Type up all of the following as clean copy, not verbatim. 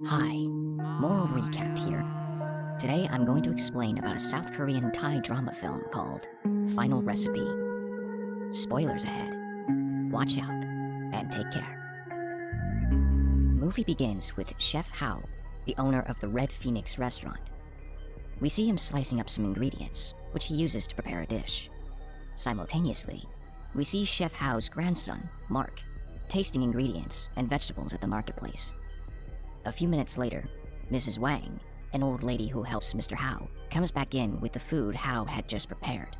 Hi, moral recap here. Today I'm going to explain about a South Korean Thai drama film called Final Recipe. Spoilers ahead. Watch out and take care. The movie begins with Chef Hao, the owner of the Red Phoenix restaurant. We see him slicing up some ingredients, which he uses to prepare a dish. Simultaneously, we see Chef Hao's grandson, Mark, tasting ingredients and vegetables at the marketplace. A few minutes later, Mrs. Wang, an old lady who helps Mr. Hao, comes back in with the food Hao had just prepared.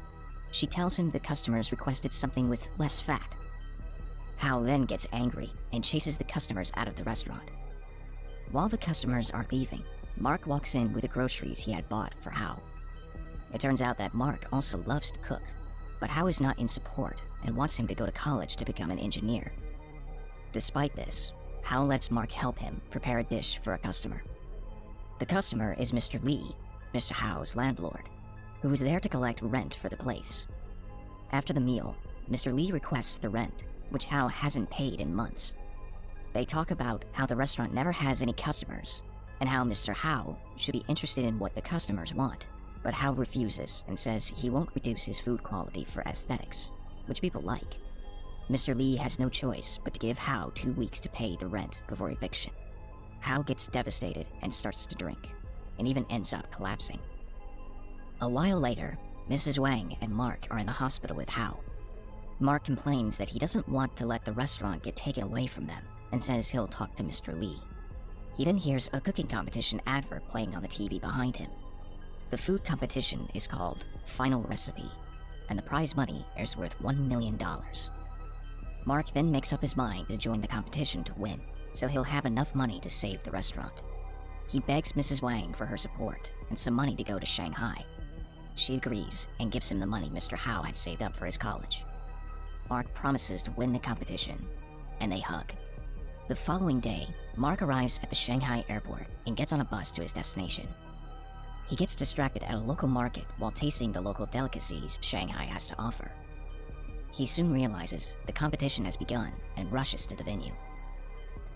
She tells him the customers requested something with less fat. Hao then gets angry and chases the customers out of the restaurant. While the customers are leaving, Mark walks in with the groceries he had bought for Hao. It turns out that Mark also loves to cook, but Hao is not in support and wants him to go to college to become an engineer. Despite this, Hao lets Mark help him prepare a dish for a customer. The customer is Mr. Lee, Mr. Hao's landlord, who is there to collect rent for the place. After the meal, Mr. Lee requests the rent, which Hao hasn't paid in months. They talk about how the restaurant never has any customers, and how Mr. Hao should be interested in what the customers want, but Hao refuses and says he won't reduce his food quality for aesthetics, which people like. Mr. Lee has no choice but to give Hao 2 weeks to pay the rent before eviction. Hao gets devastated and starts to drink, and even ends up collapsing. A while later, Mrs. Wang and Mark are in the hospital with Hao. Mark complains that he doesn't want to let the restaurant get taken away from them, and says he'll talk to Mr. Lee. He then hears a cooking competition advert playing on the TV behind him. The food competition is called Final Recipe, and the prize money is worth $1 million. Mark then makes up his mind to join the competition to win, so he'll have enough money to save the restaurant. He begs Mrs. Wang for her support and some money to go to Shanghai. She agrees and gives him the money Mr. Hao had saved up for his college. Mark promises to win the competition, and they hug. The following day, Mark arrives at the Shanghai airport and gets on a bus to his destination. He gets distracted at a local market while tasting the local delicacies Shanghai has to offer. He soon realizes the competition has begun and rushes to the venue.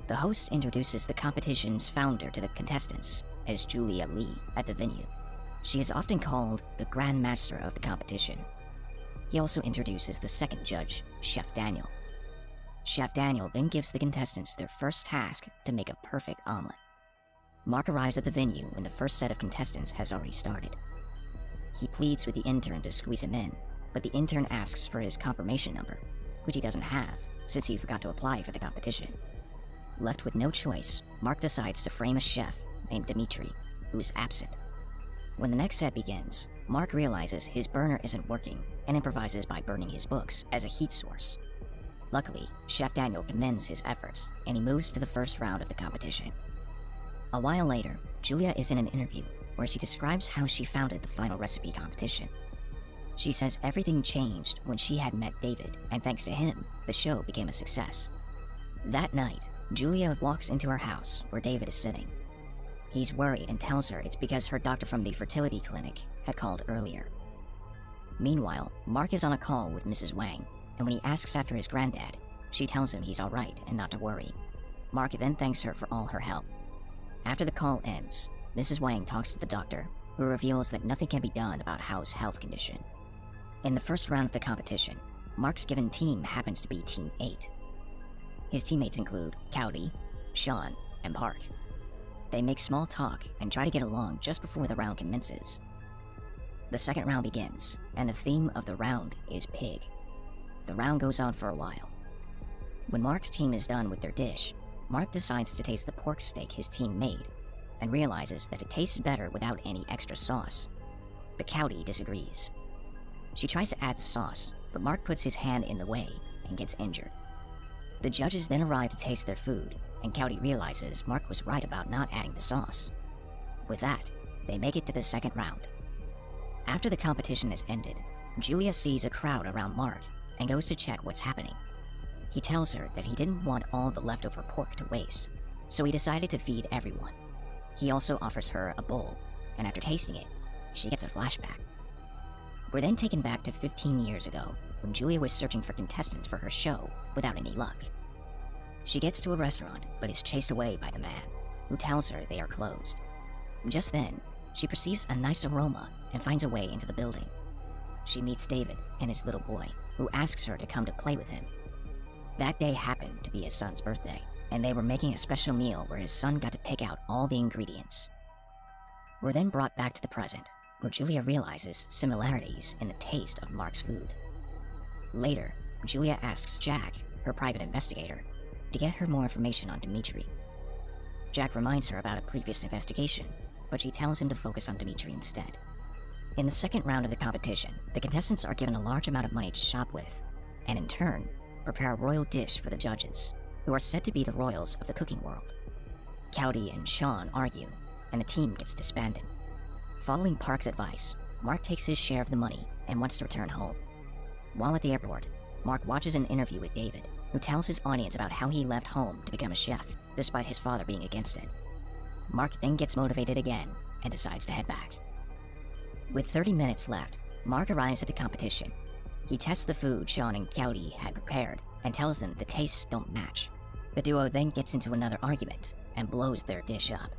The host introduces the competition's founder to the contestants as Julia Lee at the venue. She is often called the Grand Master of the competition. He also introduces the second judge, Chef Daniel. Chef Daniel then gives the contestants their first task to make a perfect omelet. Mark arrives at the venue when the first set of contestants has already started. He pleads with the intern to squeeze him in, but the intern asks for his confirmation number, which he doesn't have since he forgot to apply for the competition. Left with no choice, Mark decides to frame a chef named Dimitri, who is absent. When the next set begins, Mark realizes his burner isn't working and improvises by burning his books as a heat source. Luckily, Chef Daniel commends his efforts, and he moves to the first round of the competition. A while later, Julia is in an interview where she describes how she founded the Final Recipe competition. She says everything changed when she had met David, and thanks to him, the show became a success. That night, Julia walks into her house where David is sitting. He's worried and tells her it's because her doctor from the fertility clinic had called earlier. Meanwhile, Mark is on a call with Mrs. Wang, and when he asks after his granddad, she tells him he's alright and not to worry. Mark then thanks her for all her help. After the call ends, Mrs. Wang talks to the doctor, who reveals that nothing can be done about Hao's health condition. In the first round of the competition, Mark's given team happens to be Team 8. His teammates include Cowdy, Sean, and Park. They make small talk and try to get along just before the round commences. The second round begins, and the theme of the round is pig. The round goes on for a while. When Mark's team is done with their dish, Mark decides to taste the pork steak his team made, and realizes that it tastes better without any extra sauce. But Cowdy disagrees. She tries to add the sauce, but Mark puts his hand in the way and gets injured. The judges then arrive to taste their food, and Cowdy realizes Mark was right about not adding the sauce. With that, they make it to the second round. After the competition has ended, Julia sees a crowd around Mark and goes to check what's happening. He tells her that he didn't want all the leftover pork to waste, so he decided to feed everyone. He also offers her a bowl, and after tasting it, she gets a flashback. We're then taken back to 15 years ago, when Julia was searching for contestants for her show without any luck. She gets to a restaurant, but is chased away by the man. who tells her they are closed. Just then, she perceives a nice aroma and finds a way into the building. She meets David and his little boy, who asks her to come to play with him. That day happened to be his son's birthday, and they were making a special meal where his son got to pick out all the ingredients. We're then brought back to the present, where Julia realizes similarities in the taste of Mark's food. Later, Julia asks Jack, her private investigator, to get her more information on Dimitri. Jack reminds her about a previous investigation, but she tells him to focus on Dimitri instead. In the second round of the competition, the contestants are given a large amount of money to shop with, and in turn, prepare a royal dish for the judges, who are said to be the royals of the cooking world. Cowdy and Sean argue, and the team gets disbanded. Following Park's advice, Mark takes his share of the money and wants to return home. While at the airport, Mark watches an interview with David, who tells his audience about how he left home to become a chef, despite his father being against it. Mark then gets motivated again and decides to head back. With 30 minutes left, Mark arrives at the competition. He tests the food Sean and Cowdy had prepared and tells them the tastes don't match. The duo then gets into another argument and blows their dish up.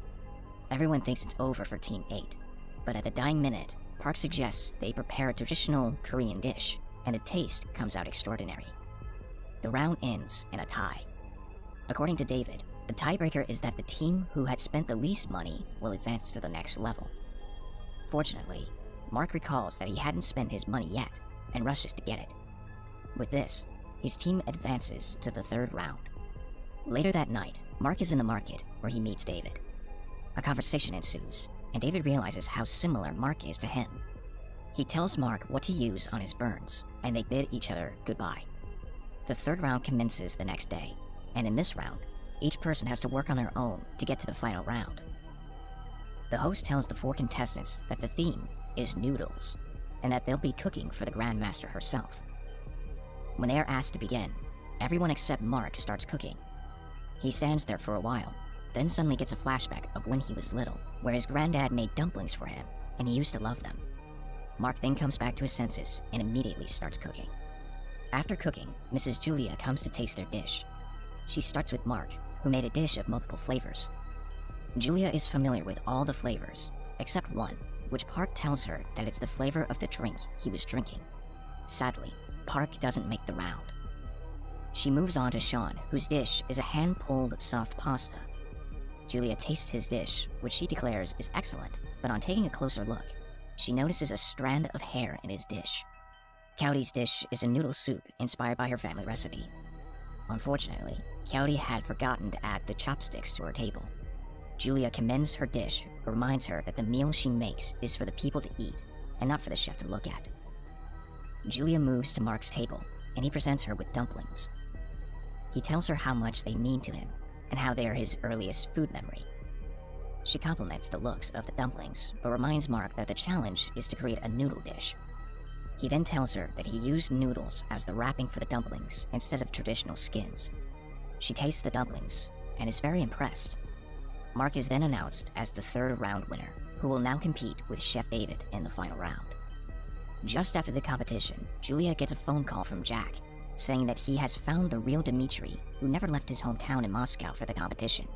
Everyone thinks it's over for Team 8, but at the dying minute, Park suggests they prepare a traditional Korean dish, and the taste comes out extraordinary. The round ends in a tie. According to David, the tiebreaker is that the team who had spent the least money will advance to the next level. Fortunately, Mark recalls that he hadn't spent his money yet and rushes to get it. With this, his team advances to the third round. Later that night, Mark is in the market where he meets David. A conversation ensues, and David realizes how similar Mark is to him. He tells Mark what to use on his burns, and they bid each other goodbye. The third round commences the next day, and in this round, each person has to work on their own to get to the final round. The host tells the 4 contestants that the theme is noodles, and that they'll be cooking for the Grandmaster herself. When they are asked to begin, everyone except Mark starts cooking. He stands there for a while, then suddenly gets a flashback of when he was little, where his granddad made dumplings for him, and he used to love them. Mark then comes back to his senses and immediately starts cooking. After cooking, Mrs. Julia comes to taste their dish. She starts with Mark, who made a dish of multiple flavors. Julia is familiar with all the flavors, except one, which Park tells her that it's the flavor of the drink he was drinking. Sadly, Park doesn't make the round. She moves on to Sean, whose dish is a hand-pulled soft pasta. Julia tastes his dish, which she declares is excellent, but on taking a closer look, she notices a strand of hair in his dish. Cowdy's dish is a noodle soup inspired by her family recipe. Unfortunately, Cowdy had forgotten to add the chopsticks to her table. Julia commends her dish, but reminds her that the meal she makes is for the people to eat, and not for the chef to look at. Julia moves to Mark's table, and he presents her with dumplings. He tells her how much they mean to him, and how they are his earliest food memory. She compliments the looks of the dumplings, but reminds Mark that the challenge is to create a noodle dish. He then tells her that he used noodles as the wrapping for the dumplings instead of traditional skins. She tastes the dumplings, and is very impressed. Mark is then announced as the third round winner, who will now compete with Chef David in the final round. Just after the competition, Julia gets a phone call from Jack, saying that he has found the real Dimitri, who never left his hometown in Moscow for the competition.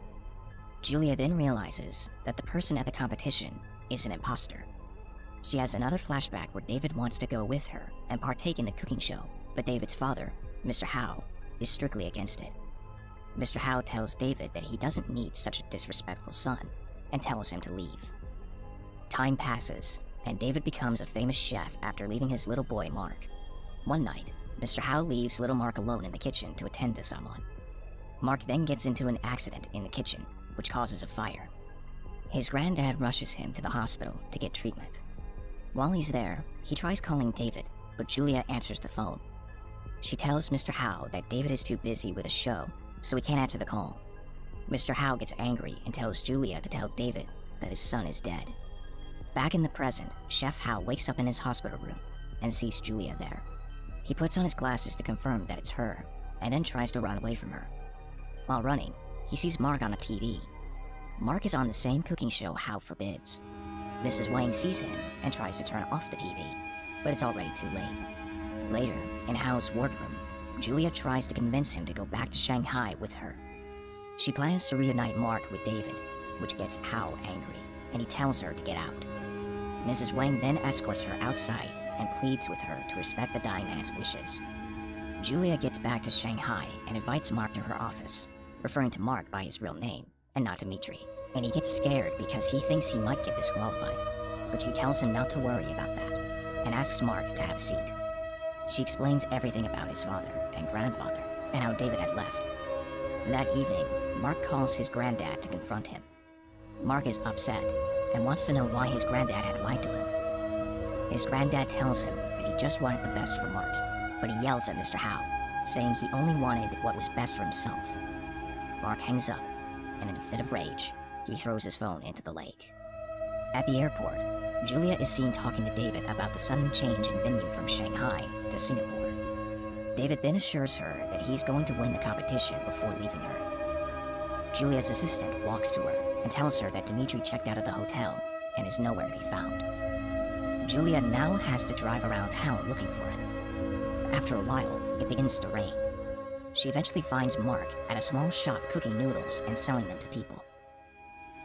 Julia then realizes that the person at the competition is an imposter. She has another flashback where David wants to go with her and partake in the cooking show, but David's father, Mr. Howe, is strictly against it. Mr. Howe tells David that he doesn't need such a disrespectful son, and tells him to leave. Time passes, and David becomes a famous chef after leaving his little boy Mark. One night, Mr. Howe leaves little Mark alone in the kitchen to attend to someone. Mark then gets into an accident in the kitchen, which causes a fire. His granddad rushes him to the hospital to get treatment. While he's there, he tries calling David, but Julia answers the phone. She tells Mr. Howe that David is too busy with a show, so he can't answer the call. Mr. Howe gets angry and tells Julia to tell David that his son is dead. Back in the present, Chef Howe wakes up in his hospital room and sees Julia there. He puts on his glasses to confirm that it's her, and then tries to run away from her. While running, he sees Mark on a TV. Mark is on the same cooking show Howe forbids. Mrs. Wang sees him and tries to turn off the TV, but it's already too late. Later, in Howe's wardroom, Julia tries to convince him to go back to Shanghai with her. She plans to reunite Mark with David, which gets Hao angry, and he tells her to get out. Mrs. Wang then escorts her outside and pleads with her to respect the dying man's wishes. Julia gets back to Shanghai and invites Mark to her office, referring to Mark by his real name and not Dmitri. And he gets scared because he thinks he might get disqualified, but she tells him not to worry about that and asks Mark to have a seat. She explains everything about his father and grandfather and how David had left. That evening, Mark calls his granddad to confront him. Mark is upset and wants to know why his granddad had lied to him. His granddad tells him that he just wanted the best for Mark, but he yells at Mr. Hao, saying he only wanted what was best for himself. Mark hangs up, and in a fit of rage, he throws his phone into the lake. At the airport, Julia is seen talking to David about the sudden change in venue from Shanghai to Singapore. David then assures her that he's going to win the competition before leaving her. Julia's assistant walks to her and tells her that Dmitri checked out of the hotel and is nowhere to be found. Julia now has to drive around town looking for him. After a while, it begins to rain. She eventually finds Mark at a small shop cooking noodles and selling them to people.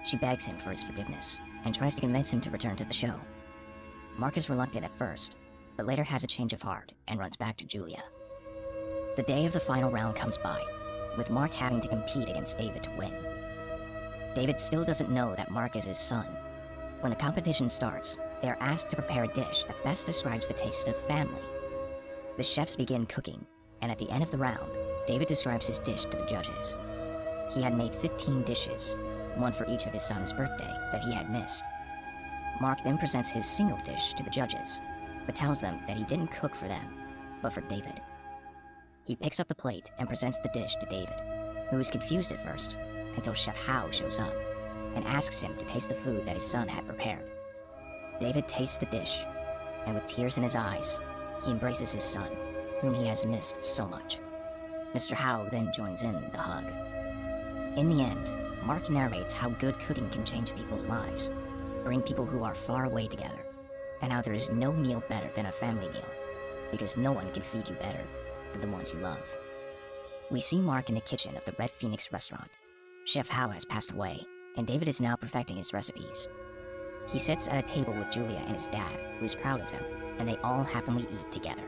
She begs him for his forgiveness and tries to convince him to return to the show. Mark is reluctant at first, but later has a change of heart and runs back to Julia. The day of the final round comes by, with Mark having to compete against David to win. David still doesn't know that Mark is his son. When the competition starts, they are asked to prepare a dish that best describes the taste of family. The chefs begin cooking, and at the end of the round, David describes his dish to the judges. He had made 15 dishes, one for each of his son's birthday that he had missed. Mark then presents his single dish to the judges, but tells them that he didn't cook for them, but for David. He picks up the plate and presents the dish to David, who is confused at first until Chef Hao shows up and asks him to taste the food that his son had prepared. David tastes the dish, and with tears in his eyes, he embraces his son, whom he has missed so much. Mr. Hao then joins in the hug. In the end, Mark narrates how good cooking can change people's lives, bring people who are far away together, and how there is no meal better than a family meal, because no one can feed you better than the ones you love. We see Mark in the kitchen of the Red Phoenix restaurant. Chef Hao has passed away, and David is now perfecting his recipes. He sits at a table with Julia and his dad, who is proud of him, and they all happily eat together.